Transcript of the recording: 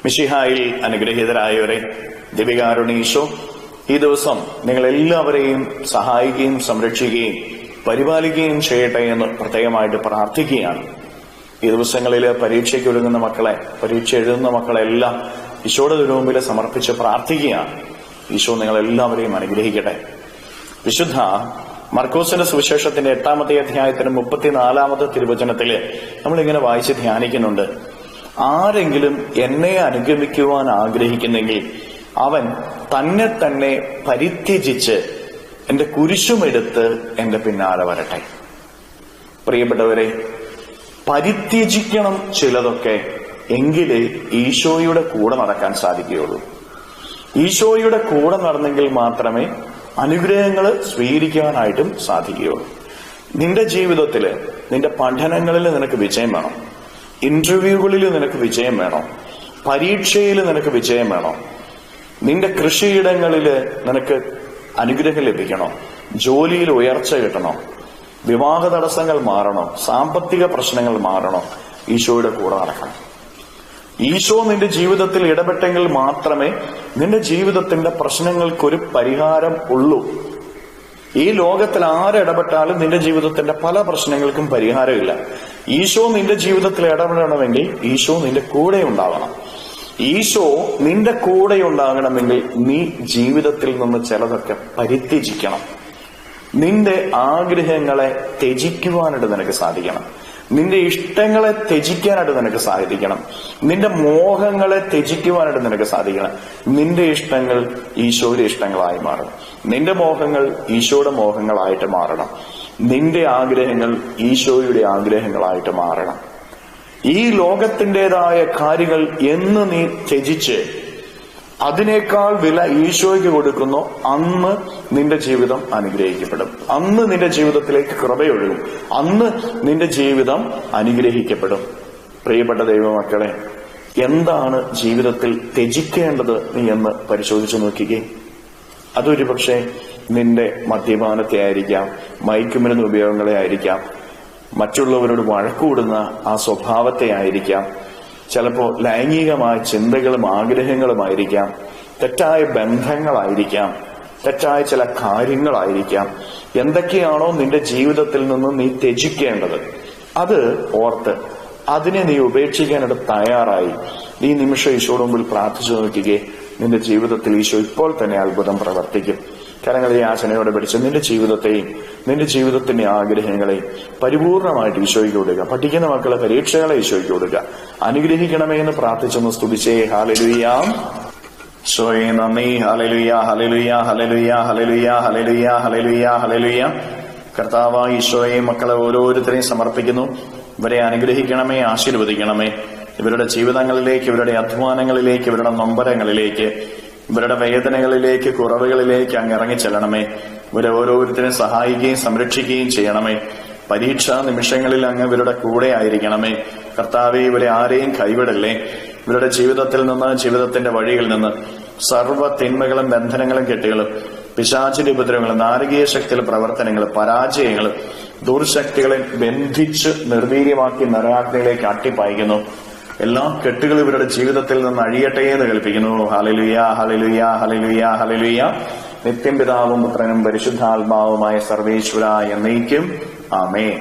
മിശിഹായിൽ അനുഗ്രഹീതരായവരെ, ദിവ്യകാരുണ്യ ഈ ദിവസം നിങ്ങളെല്ലാവരെയും സഹായിക്കുകയും സംരക്ഷിക്കുകയും പരിപാലിക്കുകയും ചെയ്യട്ടെ എന്ന് പ്രത്യേകമായിട്ട് പ്രാർത്ഥിക്കുകയാണ്. ഈ ദിവസങ്ങളിൽ പരീക്ഷയ്ക്ക് ഒരുങ്ങുന്ന മക്കളെ, പരീക്ഷ എഴുതുന്ന മക്കളെല്ലാം ഈശോയുടെ തിരുമുമ്പിൽ സമർപ്പിച്ച് പ്രാർത്ഥിക്കുകയാണ്. ഈശോ നിങ്ങളെല്ലാവരെയും അനുഗ്രഹിക്കട്ടെ. വിശുദ്ധ മർക്കോസിന്റെ സുവിശേഷത്തിന്റെ 8-ാമത്തെ അധ്യായത്തിന് 34-ാമത്തെ തിരുവചനത്തില് നമ്മളിങ്ങനെ വായിച്ച് ധ്യാനിക്കുന്നുണ്ട്. ആരെങ്കിലും എന്നെ അനുഗമിക്കുവാൻ ആഗ്രഹിക്കുന്നെങ്കിൽ അവൻ തന്നെ തന്നെ പരിത്യജിച്ച് എന്റെ കുരിശുമെടുത്ത് എന്റെ പിന്നാലെ വരട്ടെ. പ്രിയപ്പെട്ടവരെ, പരിത്യജിക്കണം ചിലതൊക്കെ, എങ്കിലേ ഈശോയുടെ കൂടെ നടക്കാൻ സാധിക്കുകയുള്ളൂ. ഈശോയുടെ കൂടെ നടന്നെങ്കിൽ മാത്രമേ അനുഗ്രഹങ്ങൾ സ്വീകരിക്കാനായിട്ടും സാധിക്കുകയുള്ളൂ. നിന്റെ ജീവിതത്തില്, നിന്റെ പഠനങ്ങളിൽ നിനക്ക് വിജയം വേണം, ഇന്റർവ്യൂകളിൽ നിനക്ക് വിജയം വേണം, പരീക്ഷയിൽ നിനക്ക് വിജയം വേണം, നിന്റെ കൃഷിയിടങ്ങളില് നിനക്ക് അനുഗ്രഹം ലഭിക്കണോ, ജോലിയിൽ ഉയർച്ച കിട്ടണോ, വിവാഹ തടസ്സങ്ങൾ മാറണോ, സാമ്പത്തിക പ്രശ്നങ്ങൾ മാറണോ, ഈശോയുടെ കൂടെ നടക്കണം. ഈശോ നിന്റെ ജീവിതത്തിൽ ഇടപെട്ടെങ്കിൽ മാത്രമേ നിന്റെ ജീവിതത്തിന്റെ പ്രശ്നങ്ങൾക്കൊരു പരിഹാരം ഉള്ളൂ. ഈ ലോകത്തിൽ ആരിടപെട്ടാലും നിന്റെ ജീവിതത്തിന്റെ പല പ്രശ്നങ്ങൾക്കും പരിഹാരമില്ല. ഈശോ നിന്റെ ജീവിതത്തിൽ ഇടപെടണമെങ്കിൽ ഈശോ നിന്റെ കൂടെ ഉണ്ടാവണം. ഈശോ നിന്റെ കൂടെ ഉണ്ടാകണമെങ്കിൽ നീ ജീവിതത്തിൽ നിന്ന് ചിലതൊക്കെ പരിത്യജിക്കണം. നിന്റെ ആഗ്രഹങ്ങളെ ത്യജിക്കുവാനായിട്ട് നിനക്ക് സാധിക്കണം. നിന്റെ ഇഷ്ടങ്ങളെ ത്യജിക്കാനായിട്ട് നിനക്ക് സാധിക്കണം. നിന്റെ മോഹങ്ങളെ ത്യജിക്കുവാനായിട്ട് നിനക്ക് സാധിക്കണം. നിന്റെ ഇഷ്ടങ്ങൾ ഈശോയുടെ ഇഷ്ടങ്ങളായി മാറണം. നിന്റെ മോഹങ്ങൾ ഈശോയുടെ മോഹങ്ങളായിട്ട് മാറണം. നിന്റെ ആഗ്രഹങ്ങൾ ഈശോയുടെ ആഗ്രഹങ്ങളായിട്ട് മാറണം. ഈ ലോകത്തിൻ്റെതായ കാര്യങ്ങൾ എന്ന് നീ ത്യജിച്ച് അതിനേക്കാൾ വില ഈശോയ്ക്ക് കൊടുക്കുന്നു, അന്ന് നിന്റെ ജീവിതം അനുഗ്രഹിക്കപ്പെടും. അന്ന് നിന്റെ ജീവിതത്തിലേക്ക് കൃപയൊഴുകും. അന്ന് നിന്റെ ജീവിതം അനുഗ്രഹിക്കപ്പെടും. പ്രിയപ്പെട്ട ദൈവമക്കളെ, എന്താണ് ജീവിതത്തിൽ ത്യജിക്കേണ്ടത് നീ എന്ന് പരിശോധിച്ചു നോക്കിക്കേ. അതൊരു പക്ഷേ നിന്റെ മദ്യപാനത്തെ ആയിരിക്കാം, മയക്കുമരുന്ന് ഉപയോഗങ്ങളെ ആയിരിക്കാം, മറ്റുള്ളവരോട് വഴക്കൂടുന്ന ആ സ്വഭാവത്തെ ആയിരിക്കാം, ചിലപ്പോ ലൈംഗികമായ ചിന്തകളും ആഗ്രഹങ്ങളുമായിരിക്കാം, തെറ്റായ ബന്ധങ്ങളായിരിക്കാം, തെറ്റായ ചില കാര്യങ്ങളായിരിക്കാം. എന്തൊക്കെയാണോ നിന്റെ ജീവിതത്തിൽ നിന്ന് നീ ത്യജിക്കേണ്ടത് അത് ഓർത്ത് അതിനെ നീ ഉപേക്ഷിക്കാനായിട്ട് തയ്യാറായി ഈ നിമിഷം ഈശോയുടെ മുമ്പിൽ പ്രാർത്ഥിച്ചു നോക്കിക്കേ. നിന്റെ ജീവിതത്തിൽ ഈശോ ഇപ്പോൾ തന്നെ അത്ഭുതം പ്രവർത്തിക്കും. കരങ്ങളെ യാചനയോടെ പിടിച്ച് നിന്റെ ജീവിതത്തെയും നിന്റെ ജീവിതത്തിന്റെ ആഗ്രഹങ്ങളെയും പരിപൂർണമായിട്ട് ഈശോയ്ക്ക് കൊടുക്കുക. പഠിക്കുന്ന മക്കളെ പരീക്ഷകളെ ഈശോയ്ക്ക് കൊടുക്കുക. അനുഗ്രഹിക്കണമേ എന്ന് പ്രാർത്ഥിച്ചൊന്ന് സ്തുതിച്ചേ. ഹല്ലേലൂയ. ഈശോയെ നന്ദി. Hallelujah, hallelujah, hallelujah, hallelujah, hallelujah, hallelujah, hallelujah. കർത്താവായ ഈശോയെ മക്കളെ ഓരോരുത്തരെയും സമർപ്പിക്കുന്നു. ഇവരെ അനുഗ്രഹിക്കണമേ, ആശീർവദിക്കണമേ. ഇവരുടെ ജീവിതങ്ങളിലേക്ക്, ഇവരുടെ അധ്വാനങ്ങളിലേക്ക്, ഇവരുടെ നൊമ്പരങ്ങളിലേക്ക്, ഇവരുടെ വേദനകളിലേക്ക്, കുറവുകളിലേക്ക് അങ്ങ് ഇറങ്ങിച്ചെല്ലണമേ. ഇവരെ ഓരോരുത്തരെയും സഹായിക്കുകയും സംരക്ഷിക്കുകയും ചെയ്യണമേ. പരീക്ഷാ നിമിഷങ്ങളിൽ അങ്ങ് ഇവരുടെ കൂടെ ആയിരിക്കണമേ. കർത്താവേ, ഇവരെ ആരെയും കൈവിടല്ലേ. ഇവരുടെ ജീവിതത്തിൽ നിന്ന്, ജീവിതത്തിന്റെ വഴികളിൽ നിന്ന് സർവ്വ തിന്മകളും ബന്ധനങ്ങളും കെട്ടുകളും പിശാചിന്റെ ഉപദ്രവങ്ങളും നാരകീയ ശക്തിയിലെ പ്രവർത്തനങ്ങളും പരാജയങ്ങളും ദുർശക്തികളെ ബന്ധിച്ച് നിർവീര്യമാക്കി നരകാഗ്നിയിലേക്ക് അട്ടിപ്പായിക്കുന്നു. എല്ലാ കെട്ടുകളും ഇവരുടെ ജീവിതത്തിൽ നിന്ന് അഴിയട്ടെ എന്ന് കൽപ്പിക്കുന്നു. Hallelujah, hallelujah, hallelujah, hallelujah. നിത്യം പിതാവും പുത്രനും പരിശുദ്ധാത്മാവുമായ സർവേശ്വര എന്നേക്കും ആമേൻ.